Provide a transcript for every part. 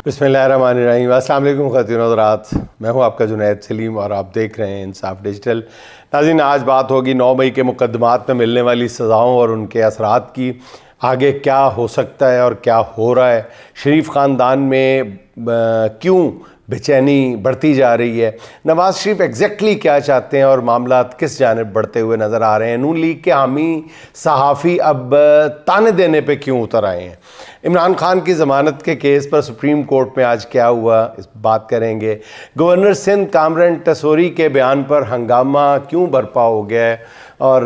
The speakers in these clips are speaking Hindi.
बिस्मिल्लाहिर्रहमानिर्रहीम। अस्सलाम वालेकुम ख़वातीन और हज़रात, मैं हूं आपका जुनैद सलीम और आप देख रहे हैं इंसाफ डिजिटल। नाज़रीन, आज बात होगी 9 मई के मुकदमात में मिलने वाली सज़ाओं और उनके असरात की। आगे क्या हो सकता है और क्या हो रहा है, शरीफ ख़ानदान में क्यों बेचैनी बढ़ती जा रही है, नवाज़ शरीफ एग्जैक्टली क्या चाहते हैं और मामलात किस जानिब बढ़ते हुए नज़र आ रहे हैं, नून लीग के हामी सहाफ़ी अब ताने देने पे क्यों उतर आए हैं, इमरान खान की ज़मानत के केस पर सुप्रीम कोर्ट में आज क्या हुआ, इस बात करेंगे। गवर्नर सिंध कामरान टसोरी के बयान पर हंगामा क्यों बरपा हो गया है और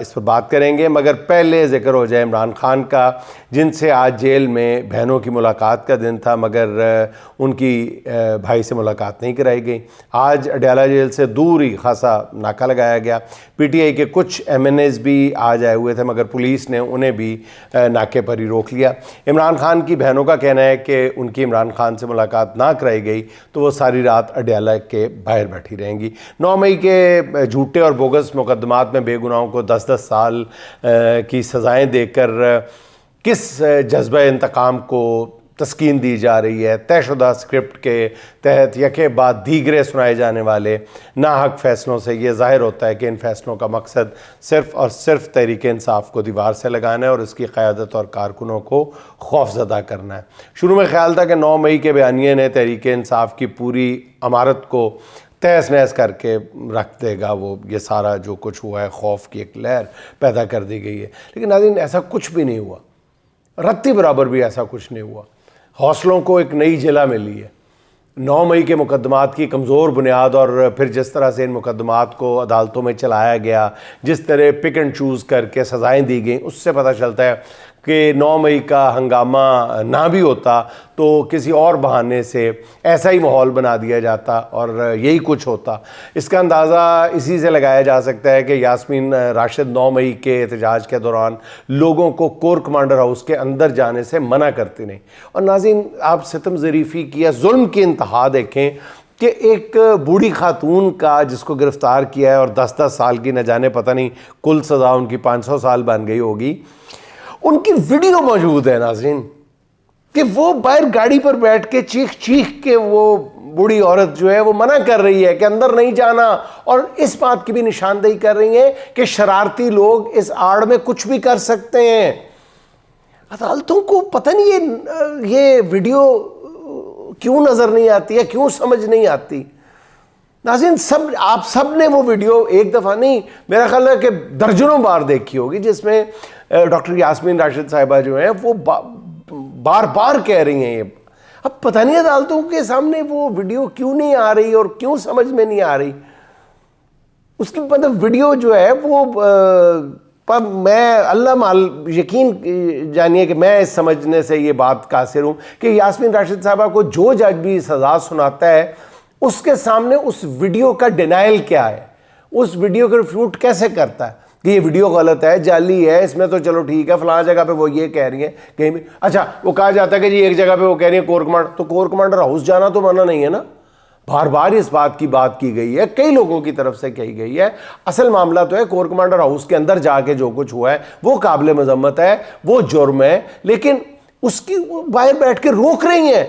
इस पर बात करेंगे। मगर पहले ज़िक्र हो जाए इमरान खान का, जिनसे आज जेल में बहनों की मुलाकात का दिन था मगर उनकी भाई से मुलाकात नहीं कराई गई। आज अडयाला जेल से दूर ही खासा नाका लगाया गया। पीटीआई के कुछ एमएनएस भी आज आए हुए थे मगर पुलिस ने उन्हें भी नाके पर ही रोक लिया। इमरान खान की बहनों का कहना है कि उनकी इमरान खान से मुलाकात ना कराई गई तो वो सारी रात अडयाला के बाहर बैठी रहेंगी। 9 मई के झूठे और बोगस मुकदमात में बेगुनाहों को 10-10 साल की सज़ाएं देकर किस जज्बा इंतकाम को तस्कीन दी जा रही है। तयशुदा स्क्रिप्ट के तहत यके बाद दीगरे सुनाए जाने वाले नाहक फ़ैसलों से ये ज़ाहिर होता है कि इन फ़ैसलों का मकसद सिर्फ़ और सिर्फ तहरीक इंसाफ को दीवार से लगाना है और इसकी क़यादत और कारकुनों को खौफज़दा करना है। शुरू में ख्याल था कि 9 मई के बयानिए ने तहरीक इंसाफ की पूरी इमारत को तहस नहस करके रख देगा। वो ये सारा जो कुछ हुआ है, खौफ की एक लहर पैदा कर दी गई है, लेकिन नाज़रीन ऐसा कुछ भी नहीं हुआ। रत्ती बराबर भी ऐसा कुछ नहीं हुआ। हौसलों को एक नई जिला मिली है। 9 मई के मुकदमात की कमज़ोर बुनियाद और फिर जिस तरह से इन मुकदमात को अदालतों में चलाया गया, जिस तरह पिक एंड चूज़ करके सज़ाएँ दी गई, उससे पता चलता है कि 9 मई का हंगामा ना भी होता तो किसी और बहाने से ऐसा ही माहौल बना दिया जाता और यही कुछ होता। इसका अंदाज़ा इसी से लगाया जा सकता है कि यास्मीन राशिद 9 मई के एहतजाज के दौरान लोगों को कोर कमांडर हाउस के अंदर जाने से मना करती नहीं। और नाज़रीन, आप सितम ज़रीफ़ी की या जुल्म की इंतहा देखें कि एक बूढ़ी खातून का जिसको गिरफ़्तार किया है और 10-10 साल की, न जाने पता नहीं कुल सज़ा उनकी 500 साल बन गई होगी, उनकी वीडियो मौजूद है नाज़रीन, कि वो बाहर गाड़ी पर बैठ के चीख चीख के वो बूढ़ी औरत जो है वो मना कर रही है कि अंदर नहीं जाना, और इस बात की भी निशानदेही कर रही है कि शरारती लोग इस आड़ में कुछ भी कर सकते हैं। अदालतों को पता नहीं ये वीडियो क्यों नज़र नहीं आती है, क्यों समझ नहीं आती। नाज़रीन, आप सब ने वो वीडियो एक दफ़ा नहीं, मेरा ख्याल है कि दर्जनों बार देखी होगी, जिसमें डॉक्टर यास्मीन राशिद साहिबा जो हैं वो बार बार कह रही हैं ये। अब पता नहीं अदालतों के सामने वो वीडियो क्यों नहीं आ रही और क्यों समझ में नहीं आ रही। उसकी मतलब वीडियो जो है वो पर मैं अल्लाह माल यकीन जानिए कि मैं इस समझने से ये बात कासिर हूँ कि यास्मीन राशिद साहिबा को जो जज भी सज़ा सुनाता है उसके सामने उस वीडियो का डिनाइल क्या है, उस वीडियो को रिफ्यूट कैसे करता है कि ये वीडियो गलत है, जाली है, इसमें तो चलो ठीक है, फलां जगह पे वो ये कह रही है, कहीं भी अच्छा वो कहा जाता है कि जी एक जगह पे वो कह रही है कोर कमांडर, तो कोर कमांडर हाउस जाना तो मना नहीं है ना। बार बार इस बात की गई है, कई लोगों की तरफ से कही गई है। असल मामला तो है कोर कमांडर हाउस के अंदर जाके जो कुछ हुआ है वो काबिल मजम्मत है, वो जुर्म है, लेकिन उसकी बाहर बैठ के रोक रही हैं।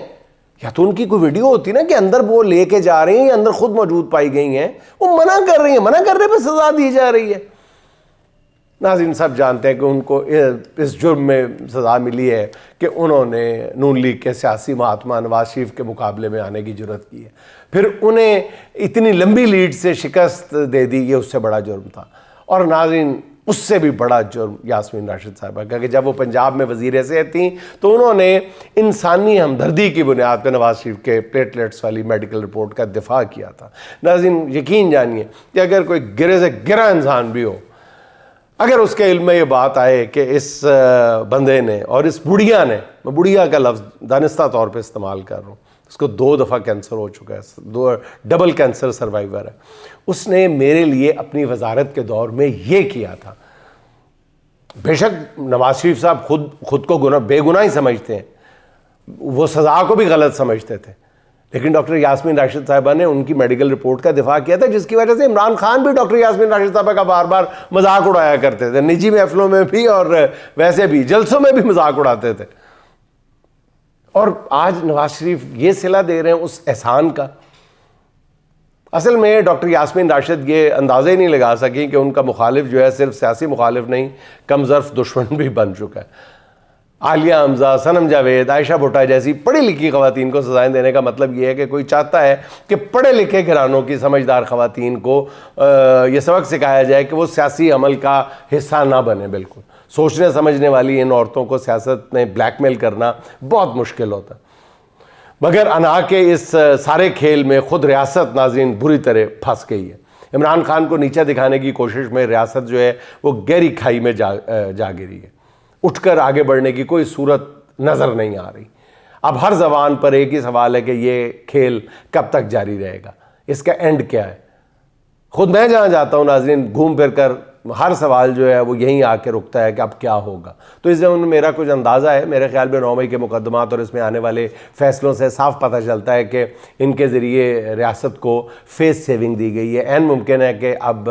या तो उनकी कोई वीडियो होती ना कि अंदर वो लेके जा रही हैं या अंदर खुद मौजूद पाई गई हैं, वो मना कर रही हैं, मना करने पर सजा दी जा रही है। नाज़रीन, सब जानते हैं कि उनको इस जुर्म में सज़ा मिली है कि उन्होंने नून लीग के सियासी महात्मा नवाज शरीफ के मुकाबले में आने की जुर्रत की है, फिर उन्हें इतनी लंबी लीड से शिकस्त दे दी, ये उससे बड़ा जुर्म था। और नाज़रीन, उससे भी बड़ा जुर्म यास्मीन राशिद साहिबा का कि जब वो पंजाब में वज़ीर सेहत थी तो उन्होंने इंसानी हमदर्दी की बुनियाद पर नवाज शरीफ के प्लेटलेट्स वाली मेडिकल रिपोर्ट का दिफा किया था। नाज़रीन, यकीन जानिए कि अगर कोई गिरे से गिरा इंसान भी हो, अगर उसके इल्म में ये बात आए कि इस बंदे ने और इस बुढ़िया ने, मैं बुढ़िया का लफ्ज़ दानिस्ता तौर पे इस्तेमाल कर रहा हूँ, उसको 2 दफ़ा कैंसर हो चुका है, 2 डबल कैंसर सर्वाइवर है, उसने मेरे लिए अपनी वजारत के दौर में ये किया था। बेशक नवाज शरीफ साहब खुद को बेगुनाह ही समझते हैं, वो सज़ा को भी गलत समझते थे, लेकिन डॉक्टर यास्मीन राशिद साहिबा ने उनकी मेडिकल रिपोर्ट का दिफा किया था, जिसकी वजह से इमरान खान भी डॉक्टर यास्मीन राशिद साहिबा का बार बार मजाक उड़ाया करते थे, निजी महफिलों में भी और वैसे भी जलसों में भी मजाक उड़ाते थे। और आज नवाज शरीफ ये सिला दे रहे हैं उस एहसान का। असल में डॉक्टर यास्मीन राशिद ये अंदाज़ा ही नहीं लगा सकी कि उनका मुखालिफ जो है सिर्फ सियासी मुखालिफ नहीं, कम ज़र्फ़ दुश्मन भी बन चुका है। आलिया हमजा, सनम जावेद, आयशा भुट्टो जैसी पढ़ी लिखी ख़वातीन को सजाएं देने का मतलब ये है कि कोई चाहता है कि पढ़े लिखे घरानों की समझदार ख़वातीन को ये सबक सिखाया जाए कि वो सियासी अमल का हिस्सा ना बने। बिल्कुल सोचने समझने वाली इन औरतों को सियासत में ब्लैकमेल करना बहुत मुश्किल होता है। मगर अना के इस सारे खेल में खुद रियासत नाज़रीन बुरी तरह फंस गई है। इमरान खान को नीचा दिखाने की कोशिश में रियासत जो है वो गहरी खाई में जा गिरी है। उठकर आगे बढ़ने की कोई सूरत नज़र नहीं आ रही। अब हर ज़बान पर एक ही सवाल है कि ये खेल कब तक जारी रहेगा, इसका एंड क्या है। खुद मैं जहाँ जाता हूँ नाज़रीन, घूम फिर कर हर सवाल जो है वो यहीं आके रुकता है कि अब क्या होगा। तो इस ज़मीन में मेरा कुछ अंदाज़ा है। मेरे ख्याल में 9 मई के मुकदमात और इसमें आने वाले फ़ैसलों से साफ पता चलता है कि इनके ज़रिए रियासत को फेस सेविंग दी गई है। ऐन मुमकिन है कि अब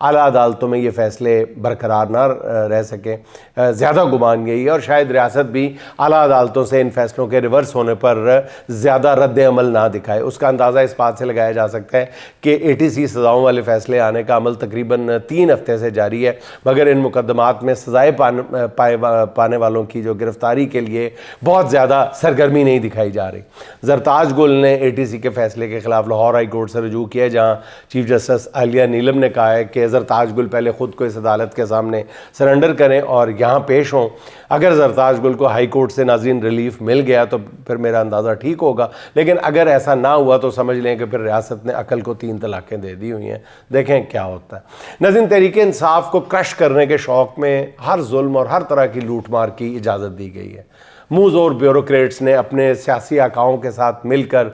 आला अदालतों में ये फ़ैसले बरकरार ना रह सकें, ज़्यादा गुमान यही है। और शायद रियासत भी आला अदालतों से इन फ़ैसलों के रिवर्स होने पर ज़्यादा रद्द अमल ना दिखाए। उसका अंदाज़ा इस बात से लगाया जा सकता है कि ATC सज़ाओं वाले फ़ैसले आने का अमल तकरीबन 3 हफ्ते से जारी है। मगर इन मुकदमात में सजाएं पाने वालों की जो गिरफ्तारी के लिए बहुत ज़्यादा सरगर्मी नहीं दिखाई जा रही। जरताज गुल ने ATC के फैसले के खिलाफ लाहौर हाई कोर्ट से रुजू किया, जहां चीफ जस्टिस आलिया नीलम ने कहा है कि जरताज गुल पहले खुद को इस अदालत के सामने सरेंडर करें और यहाँ पेश हों। अगर जरताज गुल को हाई कोर्ट से नाज़रीन रिलीफ मिल गया तो फिर मेरा अंदाज़ा ठीक होगा, लेकिन अगर ऐसा ना हुआ तो समझ लें कि फिर रियासत ने अकल को 3 तलाक़ें दे दी हुई हैं। देखें क्या होता है। नाज़रीन, तहरीक इंसाफ को क्रश करने के शौक़ में हर जुल्म और हर तरह की लूट मार की इजाज़त दी गई है। मुँह ज़ोर ब्यूरोक्रेट्स ने अपने सियासी आकाओं के साथ मिलकर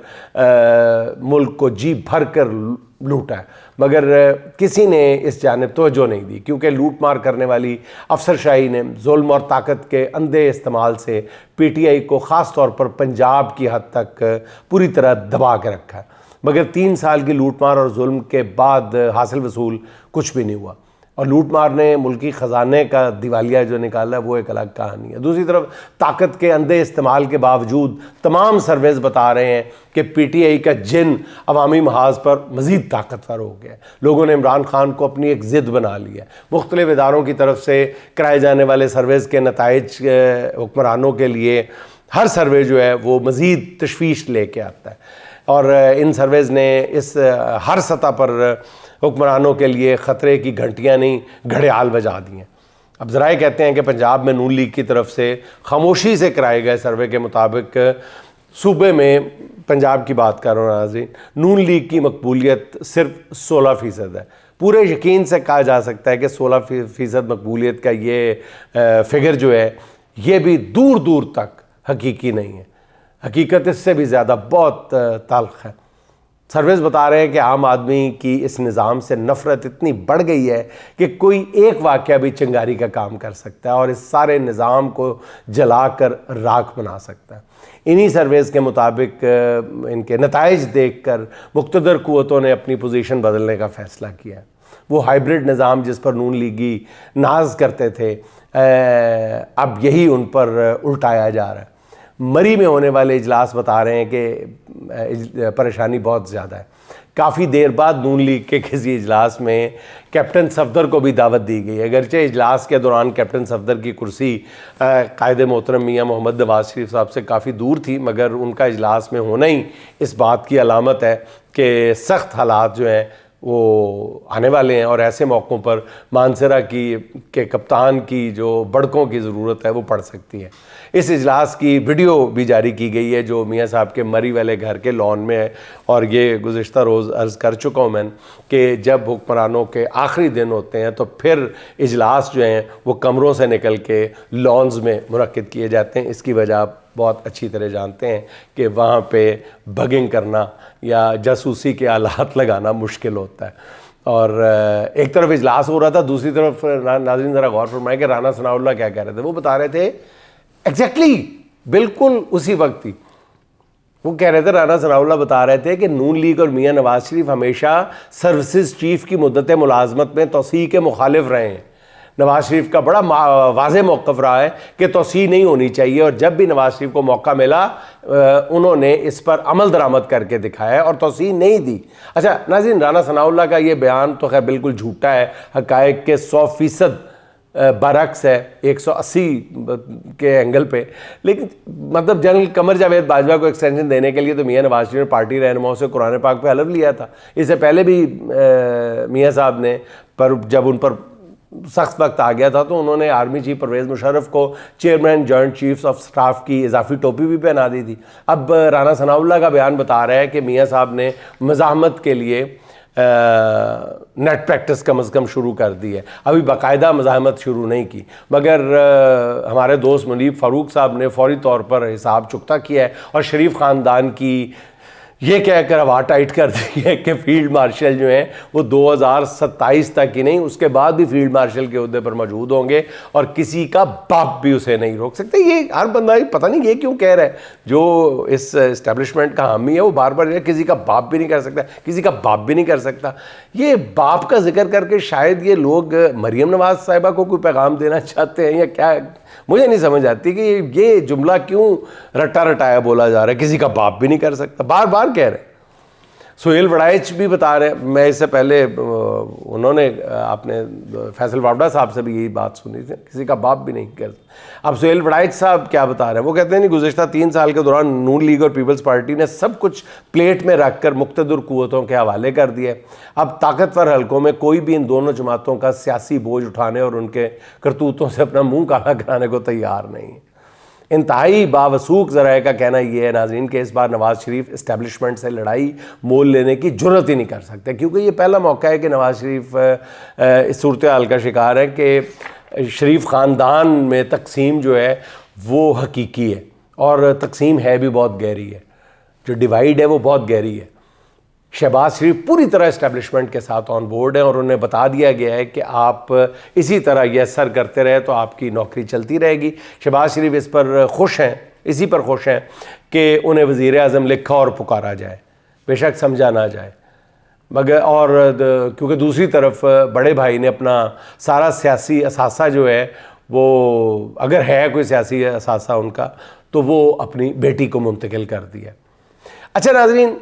मुल्क को जी भर कर लूटा है, मगर किसी ने इस जानिब तवज्जो नहीं दी, क्योंकि लूट मार करने वाली अफसरशाही ने जुल्म और ताकत के अंधे इस्तेमाल से PTI को ख़ास तौर पर पंजाब की हद तक पूरी तरह दबा के रखा है। मगर 3 साल की लूट मार और जुल्म के बाद हासिल वसूल कुछ भी नहीं हुआ, और लूट मार ने मुल्की ख़जाने का दिवालिया जो निकाला वो एक अलग कहानी है। दूसरी तरफ ताकत के अंधे इस्तेमाल के बावजूद तमाम सर्वेज बता रहे हैं कि PTI का जिन अवामी महाज पर मज़ीद ताकतवर हो गया। लोगों ने इमरान खान को अपनी एक ज़िद बना लिया। मुख्तलिफ इदारों की तरफ से कराए जाने वाले सर्वेज़ के नताइज हुक्मरानों के लिए हर सर्वे जो है वो मज़ीद तशवीश लेके आता है, और इन सर्वेज़ ने इस हर सतह पर हुक्मरानों के लिए ख़तरे की घंटियाँ नहीं घड़ियाल बजा दी हैं। अब ज़राए कहते हैं कि पंजाब में नून लीग की तरफ से खामोशी से कराए गए सर्वे के मुताबिक सूबे में, पंजाब की बात कर रहा हूँ नाज़रीन, नून लीग की मकबूलियत सिर्फ 16% है। पूरे यकीन से कहा जा सकता है कि 16% मकबूलियत का ये फिगर जो है ये भी दूर दूर तक हकीकी नहीं है। हकीकत इससे भी ज़्यादा बहुत तल्ख़ है। सर्वेस बता रहे हैं कि आम आदमी की इस निज़ाम से नफ़रत इतनी बढ़ गई है कि कोई एक वाक़या भी चिंगारी का काम कर सकता है और इस सारे निज़ाम को जलाकर राख बना सकता है। इन्हीं सर्वेस के मुताबिक इनके नताइज देखकर मुक़्तदर क़ुव्वतों ने अपनी पोजीशन बदलने का फ़ैसला किया। वो हाइब्रिड निज़ाम जिस पर नून लीगी नाज करते थे, अब यही उन पर उल्टाया जा रहा है। मरी में होने वाले इजलास बता रहे हैं कि परेशानी बहुत ज़्यादा है। काफ़ी देर बाद नून लीग के किसी इजलास में कैप्टन सफदर को भी दावत दी गई। अगरचे इजलास के दौरान कैप्टन सफदर की कुर्सी कायद मोहतरम मियाँ मोहम्मद नवाज शरीफ साहब से काफ़ी दूर थी, मगर उनका इजलास में होना ही इस बात की अलामत है कि सख्त हालात जो हैं वो आने वाले हैं, और ऐसे मौक़ों पर मानसरा के कप्तान की जो बड़कों की ज़रूरत है वो पड़ सकती है। इस इजलास की वीडियो भी जारी की गई है जो मियाँ साहब के मरी वाले घर के लॉन में है, और ये गुज़िश्ता रोज़ अर्ज़ कर चुका हूँ मैं कि जब हुक्मरानों के आखिरी दिन होते हैं तो फिर इजलास जो हैं वो कमरों से निकल के लॉन्स में मुनक्किद किए जाते हैं। इसकी वजह आप बहुत अच्छी तरह जानते हैं कि वहाँ पे बगिंग करना या जासूसी के आलात लगाना मुश्किल होता है। और एक तरफ इजलास हो रहा था, दूसरी तरफ नाज़रीन ज़रा गौर फरमाएं कि राना सनाउल्लाह क्या कह रहे थे। वो बता रहे थे एग्जैक्टली बिल्कुल उसी वक्त ही वो कह रहे थे, राना सनाउल्लाह बता रहे थे कि नून लीग और मियाँ नवाज शरीफ हमेशा सर्विसेज चीफ की मुद्दत मुलाजमत में तोसी के मुखालिफ रहे हैं। नवाज शरीफ का बड़ा वाज़ेह मौक़िफ़ रहा है कि तोसी नहीं होनी चाहिए, और जब भी नवाज शरीफ को मौका मिला उन्होंने इस पर अमल दरामद करके दिखाया और तोसी नहीं दी। अच्छा नाज़रीन, राना सनाउल्लाह का ये बयान तो खैर बिल्कुल झूठा है, हक़ाइक़ के 100% बरक्स है 180 के एंगल पे। लेकिन मतलब जनरल कमर जावेद बाजवा को एक्सटेंशन देने के लिए तो मियाँ नवाज शरीफ ने पार्टी रहनुमाओं से कुरान पाक पे हलफ लिया था। इससे पहले भी मियाँ साहब ने, पर जब उन पर सख्त वक्त आ गया था तो उन्होंने आर्मी चीफ परवेज़ मुशर्रफ को chairman joint chiefs of staff की इजाफी टोपी भी पहना दी थी। अब राना सनाउल्लाह का बयान बता रहा है कि मियाँ साहब ने मज़ाहमत के लिए नेट प्रैक्टिस कम अज़ कम शुरू कर दी है, अभी बाकायदा मज़ाहमत शुरू नहीं की, मगर हमारे दोस्त मुनीब फ़ारूक साहब ने फौरी तौर पर हिसाब चुकता किया है और शरीफ ख़ानदान की ये कहकर हवा टाइट कर दी है कि फील्ड मार्शल जो हैं वो 2027 तक ही नहीं, उसके बाद भी फील्ड मार्शल के ओहदे पर मौजूद होंगे और किसी का बाप भी उसे नहीं रोक सकते। ये हर बंदा पता नहीं ये क्यों कह रहा है, जो इस इस्टेब्लिशमेंट का हामी है वो बार बार किसी का बाप भी नहीं कर सकता, किसी का बाप भी नहीं कर सकता। ये बाप का जिक्र करके शायद ये लोग मरियम नवाज साहिबा को कोई पैगाम देना चाहते हैं या क्या, मुझे नहीं समझ आती कि ये जुमला क्यों रटा रटाया बोला जा रहा है, किसी का बाप भी नहीं कर सकता, बार बार कह रहे हैं। सोहेल वड़ाइच भी बता रहे, मैं इससे पहले उन्होंने आपने फैसल वावड़ा साहब से भी यही बात सुनी थी, किसी का बाप भी नहीं कर। अब सोहेल वड़ाइच साहब क्या बता रहे हैं, वो कहते हैं नहीं, गुज़िश्ता 3 साल के दौरान नून लीग और पीपल्स पार्टी ने सब कुछ प्लेट में रख कर मुक़्तदर क़ुव्वतों के हवाले कर दिया। अब ताकतवर हलकों में कोई भी इन दोनों जमातों का सियासी बोझ उठाने और उनके करतूतों से अपना मुँह काला कराने को तैयार नहीं है। इंतहाई बावसूख ज़राए का कहना यह है नाज़रीन कि इस बार नवाज़ शरीफ इस्टेब्लिशमेंट से लड़ाई मोल लेने की जुर्रत ही नहीं कर सकते, क्योंकि ये पहला मौका है कि नवाज़ शरीफ इस सूरत हाल का शिकार है कि शरीफ ख़ानदान में तकसीम जो है वो हकीकी है और तकसीम है भी बहुत गहरी है, जो डिवाइड है वो बहुत गहरी है। शहबाज शरीफ पूरी तरह इस्टेब्लिशमेंट के साथ ऑन बोर्ड है और उन्हें बता दिया गया है कि आप इसी तरह ये सर करते रहे तो आपकी नौकरी चलती रहेगी। शहबाज शरीफ इस पर खुश हैं, इसी पर खुश हैं कि उन्हें वज़ीर आज़म लिखा और पुकारा जाए, बेशक समझा ना जाए, मगर और क्योंकि दूसरी तरफ बड़े भाई ने अपना सारा सियासी असासा जो है वो, अगर है कोई सियासी असासा उनका, तो वो अपनी बेटी को मुंतकिल कर दिया। अच्छा नाज़रीन,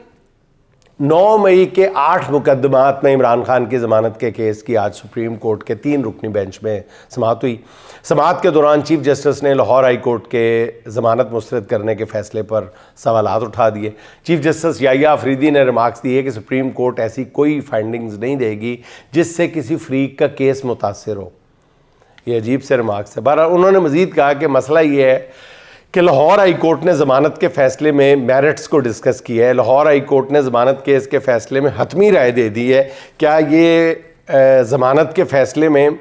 9 मई के 8 मुकदमात में इमरान खान की ज़मानत के केस की आज सुप्रीम कोर्ट के 3 रुकनी बेंच में समाअत हुई। समाअत के दौरान चीफ जस्टिस ने लाहौर हाई कोर्ट के ज़मानत मुस्तरद करने के फ़ैसले पर सवालात उठा दिए। चीफ जस्टिस याहिया अफरीदी ने रिमार्क्स दिए कि सुप्रीम कोर्ट ऐसी कोई फाइंडिंग्स नहीं देगी जिससे किसी फरीक का केस मुतासर हो। ये अजीब से रिमार्क्स है। बहरहाल उन्होंने मज़ीद कहा कि मसला ये है कि लाहौर हाई कोर्ट ने ज़मानत के फ़ैसले में मेरिट्स को डिस्कस किया है। लाहौर हाई कोर्ट ने ज़मानत केस के फ़ैसले में हतमी राय दे दी है। क्या ये ज़मानत के फ़ैसले में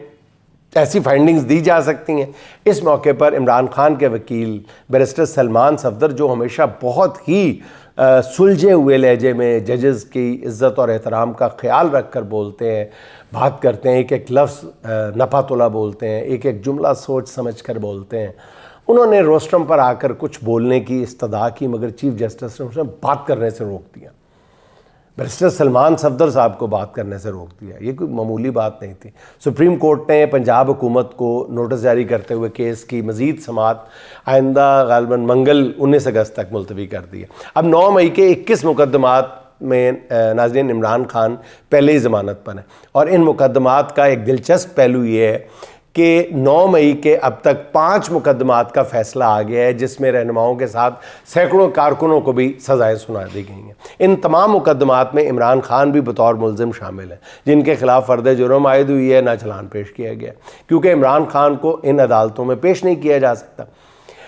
ऐसी फाइंडिंग्स दी जा सकती हैं? इस मौके पर इमरान खान के वकील बैरिस्टर सलमान सफदर, जो हमेशा बहुत ही सुलझे हुए लहजे में जजेस की इज़्ज़त और एहतराम का ख्याल रख कर बोलते हैं, बात करते हैं, एक एक लफ्ज़ नफातुला बोलते हैं, एक एक जुमला सोच समझ कर बोलते हैं, उन्होंने रोस्ट्रम पर आकर कुछ बोलने की इस्तदा की, मगर चीफ जस्टिस ने उसे बात करने से रोक दिया। बैरिस्टर सलमान सफदर साहब को बात करने से रोक दिया। ये कोई मामूली बात नहीं थी। सुप्रीम कोर्ट ने पंजाब हुकूमत को नोटिस जारी करते हुए केस की मज़ीद समाअत आइंदा गालिबन मंगल 19 अगस्त तक मुलतवी कर दी है। अब 9 मई के 21 मुकदमात में नाज़रीन इमरान खान पहले ही ज़मानत पर हैं और इन मुकदमात का एक दिलचस्प पहलू ये है कि 9 मई के अब तक 5 मुकदमात का फ़ैसला आ गया है, जिसमें रहनुमाओं के साथ सैकड़ों कारकुनों को भी सज़ाएँ सुना दी गई हैं। इन तमाम मुकदमात में इमरान खान भी बतौर मुल्ज़िम शामिल हैं, जिनके खिलाफ फ़र्द जुर्म आयद हुई है, ना चलान पेश किया गया, क्योंकि इमरान खान को इन अदालतों में पेश नहीं किया जा सकता।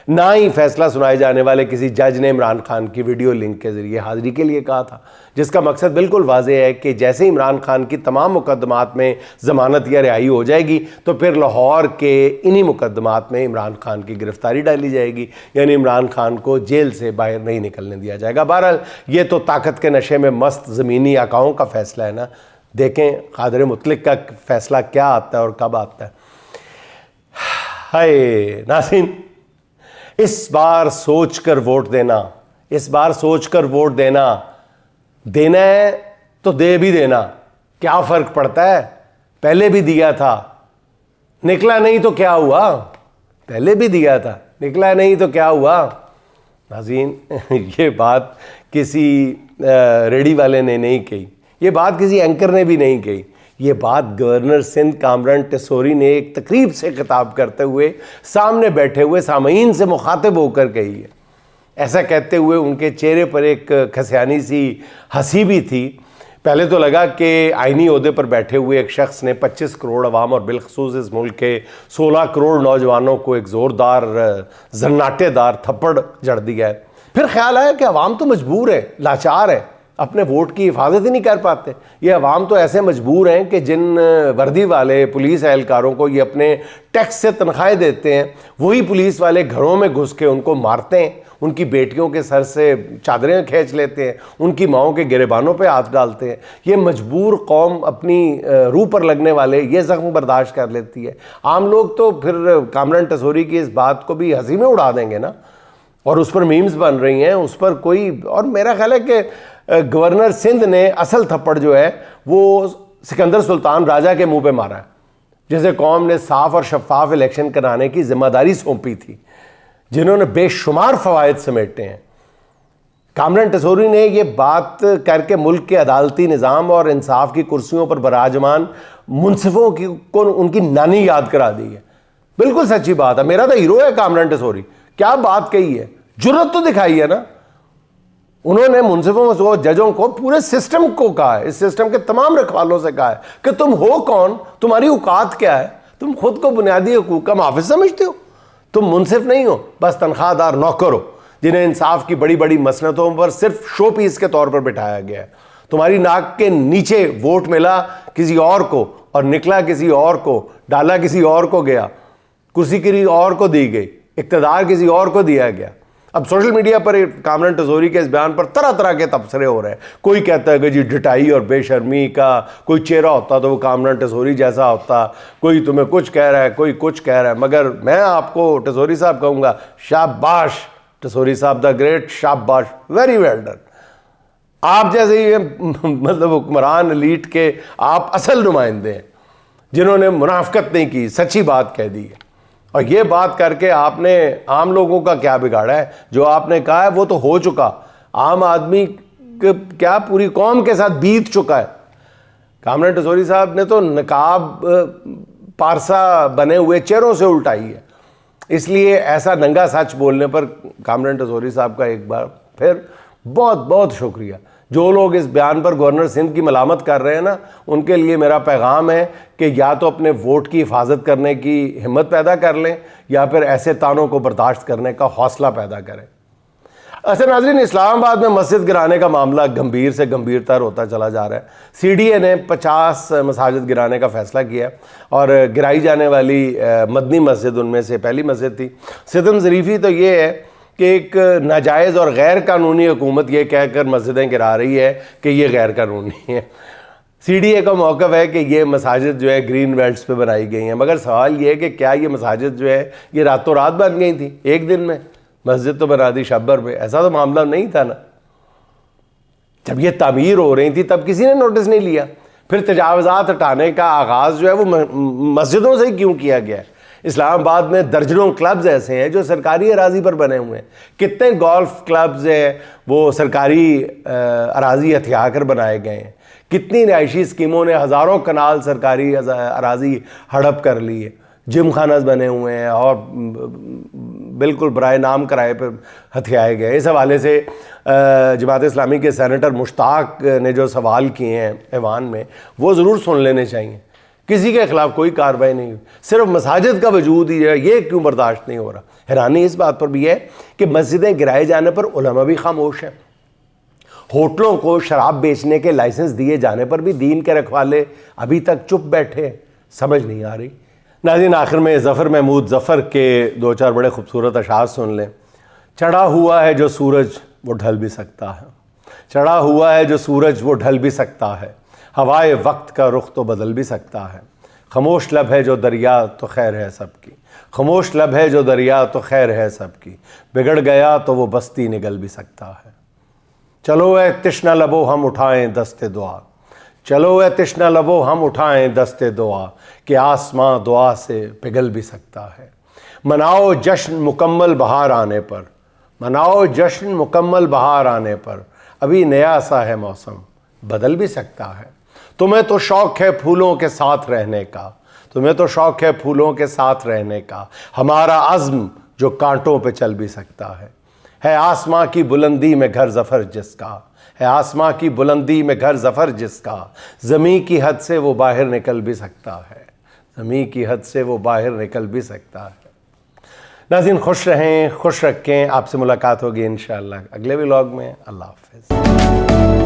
ना ही फैसला सुनाए जाने वाले किसी जज ने इमरान खान की वीडियो लिंक के ज़रिए हाज़िरी के लिए कहा था, जिसका मकसद बिल्कुल वाज़ेह है कि जैसे इमरान खान की तमाम मुकदमात में ज़मानत या रिहाई हो जाएगी तो फिर लाहौर के इन्हीं मुकदमात में इमरान खान की गिरफ़्तारी डाली जाएगी, यानी इमरान खान को जेल से बाहर नहीं निकलने दिया जाएगा। बहरहाल ये तो ताकत के नशे में मस्त ज़मीनी आकाओं का फ़ैसला है ना, देखें क़ादिर मुतलक का फ़ैसला क्या आता है और कब आता है। हाय नाज़रीन, इस बार सोच कर वोट देना, इस बार सोच कर वोट देना, देना है तो दे भी देना, क्या फ़र्क पड़ता है, पहले भी दिया था, निकला नहीं तो क्या हुआ, पहले भी दिया था, निकला नहीं तो क्या हुआ। नाज़रीन, ये बात किसी रेडी वाले ने नहीं कही, ये बात किसी एंकर ने भी नहीं कही, ये बात गवर्नर सिंध कामरान टेसोरी ने एक तकरीब से खिताब करते हुए सामने बैठे हुए सामईन से मुखातिब होकर कही है। ऐसा कहते हुए उनके चेहरे पर एक खसियानी सी हंसी भी थी। पहले तो लगा कि आईनी ओहदे पर बैठे हुए एक शख्स ने 25 करोड़ अवाम और बिलखसूस इस मुल्क के 16 करोड़ नौजवानों को एक ज़ोरदार जन्नाटेदार थप्पड़ जड़ दिया है। फिर ख्याल आया कि अवाम तो मजबूर है, लाचार है, अपने वोट की हिफाजत ही नहीं कर पाते। ये अवाम तो ऐसे मजबूर हैं कि जिन वर्दी वाले पुलिस एहलकारों को ये अपने टैक्स से तनख्वाहें देते हैं, वही पुलिस वाले घरों में घुस के उनको मारते हैं, उनकी बेटियों के सर से चादरें खींच लेते हैं, उनकी माओं के गिरेबानों पे हाथ डालते हैं। ये मजबूर कौम अपनी रूह पर लगने वाले ये ज़ख्म बर्दाश्त कर लेती है। आम लोग तो फिर कामरान टेसोरी की इस बात को भी हंसी में उड़ा देंगे ना, और उस पर मीम्स बन रही हैं, उस पर कोई। और मेरा ख्याल है कि गवर्नर सिंध ने असल थप्पड़ जो है वो सिकंदर सुल्तान राजा के मुंह पे मारा है, जिसे कौम ने साफ और शफाफ इलेक्शन कराने की जिम्मेदारी सौंपी थी, जिन्होंने बेशुमार फ़वायद समेटे हैं। कामरान टेसोरी ने ये बात करके मुल्क के अदालती निज़ाम और इंसाफ की कुर्सियों पर बराजमान मुनसिफों को उनकी नानी याद करा दी है। बिल्कुल सच्ची बात है, मेरा तो हीरो है कामरान टेसोरी। क्या बात कही है, जुर्रत तो दिखाई है ना। उन्होंने मुनसिफों, जजों को, पूरे सिस्टम को कहा है, इस सिस्टम के तमाम रखवालों से कहा है कि तुम हो कौन, तुम्हारी औकात क्या है, तुम खुद को बुनियादी हकूक़ का मुहाफ़िज़ समझते हो, तुम मुनसिफ नहीं हो, बस तनख्वाहदार नौकर हो जिन्हें इंसाफ की बड़ी बड़ी मसनतों पर सिर्फ शो पीस के तौर पर बिठाया गया है। तुम्हारी नाक के नीचे वोट मिला किसी और को और निकला किसी और को, डाला किसी और को गया, कुर्सी किसी और को दी गई, इक़्तिदार किसी और को दिया गया। अब सोशल मीडिया पर कामरान टेसोरी के इस बयान पर तरह तरह के तबसरे हो रहे हैं। कोई कहता है कि जी ढिठाई और बेशर्मी का कोई चेहरा होता तो वो कामरान टेसोरी जैसा होता, कोई तुम्हें कुछ कह रहा है, कोई कुछ कह रहा है। मगर मैं आपको टेसोरी साहब कहूँगा, शाबाश टेसोरी साहब द ग्रेट, शाबाश, वेरी वेल डन। आप जैसे ही मतलब हुक्मरान एलीट के आप असल नुमाइंदे हैं, जिन्होंने मुनाफकत नहीं की, सच्ची बात कह दी है। और ये बात करके आपने आम लोगों का क्या बिगाड़ा है? जो आपने कहा है वो तो हो चुका, आम आदमी क्या पूरी कौम के साथ बीत चुका है। कामरान टेसोरी साहब ने तो नकाब पारसा बने हुए चेहरों से उल्टाई है। इसलिए ऐसा नंगा सच बोलने पर कामरान टेसोरी साहब का एक बार फिर बहुत बहुत शुक्रिया। जो लोग इस बयान पर गवर्नर सिंध की मलामत कर रहे हैं ना, उनके लिए मेरा पैगाम है कि या तो अपने वोट की हिफाजत करने की हिम्मत पैदा कर लें या फिर ऐसे तानों को बर्दाश्त करने का हौसला पैदा करें। अच्छा नाज़रीन, इस्लामाबाद में मस्जिद गिराने का मामला गंभीर से गंभीरतर होता चला जा रहा है। CDA ने 50 मसाजिद गिराने का फ़ैसला किया और गिराई जाने वाली मदनी मस्जिद उनमें से पहली मस्जिद थी। सितम ज़रीफ़ी तो ये है कि एक नाजायज़ और गैर कानूनी हुकूमत ये कहकर मस्जिदें गिरा रही है कि ये गैर कानूनी है। CDA का मौक़िफ़ है कि ये मसाजिद जो है ग्रीन बेल्ट्स पे बनाई गई हैं। मगर सवाल ये है कि क्या ये मसाजिद जो है ये रातों रात बन गई थी, एक दिन में मस्जिद तो बना दी शब्बर पे? ऐसा तो मामला नहीं था ना। जब ये तामीर हो रही थी तब किसी ने नोटिस नहीं लिया। फिर तजावज़ात हटाने का आगाज़ जो है वो मस्जिदों से ही क्यों किया गया है? इस्लामाबाद में दर्जनों क्लब्स ऐसे हैं जो सरकारी अराजी पर बने हुए हैं। कितने गोल्फ क्लब्स हैं वो सरकारी अराजी हथिया कर बनाए गए हैं। कितनी रिहायशी स्कीमों ने हज़ारों कनाल सरकारी अराजी हड़प कर ली है। जिम खानाज बने हुए हैं और बिल्कुल बराए नाम किराए पर हथियाए गए। इस हवाले से जमात इस्लामी के सेनेटर मुश्ताक ने जो सवाल किए हैं ऐवान में, वो ज़रूर सुन लेने चाहिए। किसी के ख़िलाफ़ कोई कार्रवाई नहीं हुई, सिर्फ मसाजिद का वजूद ही है, ये क्यों बर्दाश्त नहीं हो रहा? हैरानी इस बात पर भी है कि मस्जिदें गिराए जाने पर उलमा भी खामोश हैं। होटलों को शराब बेचने के लाइसेंस दिए जाने पर भी दीन के रखवाले अभी तक चुप बैठे हैं। समझ नहीं आ रही। नाज़रीन, आखिर में ज़फ़र महमूद ज़फ़र के 2-4 बड़े खूबसूरत अशार सुन लें। चढ़ा हुआ है जो सूरज वो ढल भी सकता है, चढ़ा हुआ है जो सूरज वो ढल भी सकता है, हवाए वक्त का रुख तो बदल भी सकता है। खामोश लब है जो दरिया तो खैर है सबकी, खामोश लब है जो दरिया तो खैर है सबकी, बिगड़ गया तो वो बस्ती निगल भी सकता है। चलो ए तिश्ना लबो हम उठाएं दस्ते दुआ, चलो ए तिश्ना लबो हम उठाएं दस्ते दुआ कि आसमां दुआ से पिघल भी सकता है। मनाओ जश्न मुकम्मल बहार आने पर, मनाओ जश्न मुकम्मल बहार आने पर, अभी नया सा है मौसम, बदल भी सकता है। तुम्हें तो शौक़ है फूलों के साथ रहने का, तुम्हें तो शौक़ है फूलों के साथ रहने का, हमारा अज़्म जो कांटों पे चल भी सकता है आसमां की बुलंदी में घर ज़फ़र जिसका, है आसमां की बुलंदी में घर ज़फ़र जिसका, ज़मीं की हद से वो बाहर निकल भी सकता है, ज़मीं की हद से वो बाहर निकल भी सकता है। नाज़रीन खुश रहें, खुश रखें। आपसे मुलाकात होगी इंशाअल्लाह अगले व्लॉग में। अल्लाह हाफ़िज़।